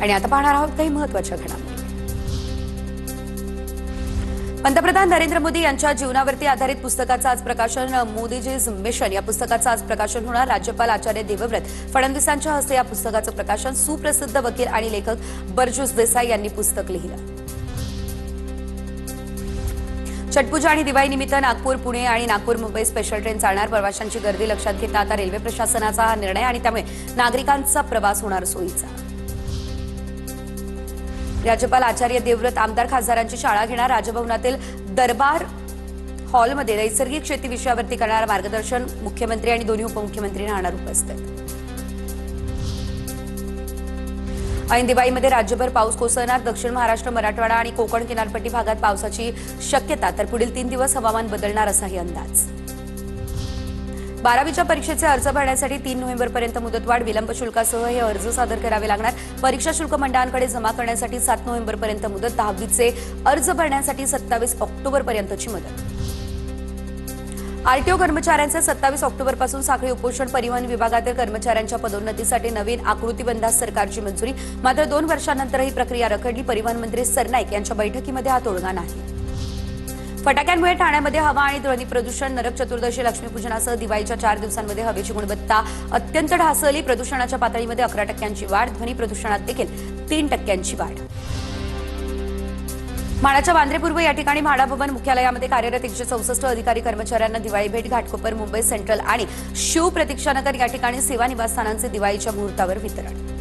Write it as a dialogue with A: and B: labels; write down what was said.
A: आणि आता पाहणार आहोत काही महत्त्वाच्या घडामोडी। पंतप्रधान नरेंद्र मोदी यांच्या जीवनावरती आधारित पुस्तकाचं आज प्रकाशन, मोदीजीज मिशन या पुस्तकाचं आज प्रकाशन होणार। राज्यपाल आचार्य देवव्रत फडणवीसांच्या हस्ते या पुस्तकाचं प्रकाशन। सुप्रसिद्ध वकील आणि लेखक बर्जुस देसाई यांनी पुस्तक लिहिलं। छठपूजा आणि दिवाळी निमित्त नागपूर, पुणे आणि नागपूर मुंबई स्पेशल ट्रेन चालणार। प्रवाशांची गर्दी लक्षात घेता आता रेल्वे प्रशासनाचा हा निर्णय आणि त्यामुळे नागरिकांचा प्रवास होणार सोयीचा। राज्यपाल आचार्य देवव्रत आमदार खासदारांची शाळा घेणार। राजभवनातील दरबार हॉलमध्ये नैसर्गिक शेती विषयावरती करणार मार्गदर्शन। मुख्यमंत्री आणि दोन्ही उपमुख्यमंत्री राहणार उपस्थित। ऐन दिवाळीमध्ये राज्यभर पाऊस कोसळणार। दक्षिण महाराष्ट्र, मराठवाडा आणि कोकण किनारपट्टी भागात पावसाची शक्यता, तर पुढील 3 दिवस हवामान बदलणार असाही अंदाज। 12वीच्या परीक्षेचे अर्ज भरण्यासाठी 3 नोव्हेंबरपर्यंत मुदतवाढ। विलंब शुल्कासह हे अर्ज सादर करावे लागणार। परीक्षा शुल्क मंडळांकडे जमा करण्यासाठी 7 नोव्हेंबरपर्यंत मुदत। 10वीचे अर्ज भरण्यासाठी 27 ऑक्टोबरपर्यंतची मुदत। आरटीओ कर्मचाऱ्यांचे 27 ऑक्टोबरपासून साखळी उपोषण। परिवहन विभागातील कर्मचाऱ्यांच्या पदोन्नतीसाठी नवीन आकृतीबंधास सरकारची मंजुरी। मात्र 2 वर्षांनंतर ही प्रक्रिया रखडली। परिवहन मंत्री सरनाईक यांच्या बैठकीमध्ये हा तोडगा नाही। फटाक्यांमुळे ठाण्यामध्ये हवा आणि ध्वनी प्रदूषण। नरक चतुर्दशी, लक्ष्मीपूजनासह दिवाळीच्या 4 दिवसांमध्ये हवेची गुणवत्ता अत्यंत ढासळली। प्रदूषणाच्या पातळीमध्ये 11% वाढ। ध्वनी प्रदूषणात देखील 3% वाढ। म्हाडाच्या वांद्रे पूर्व या ठिकाणी म्हाडा भवन मुख्यालयामध्ये कार्यरत 164 अधिकारी कर्मचाऱ्यांना दिवाळी भेट। घाटकोपर, मुंबई सेंट्रल आणि शिव प्रतीक्षानगर या ठिकाणी सेवा निवासस्थानांचे दिवाळीच्या मुहूर्तावर वितरण।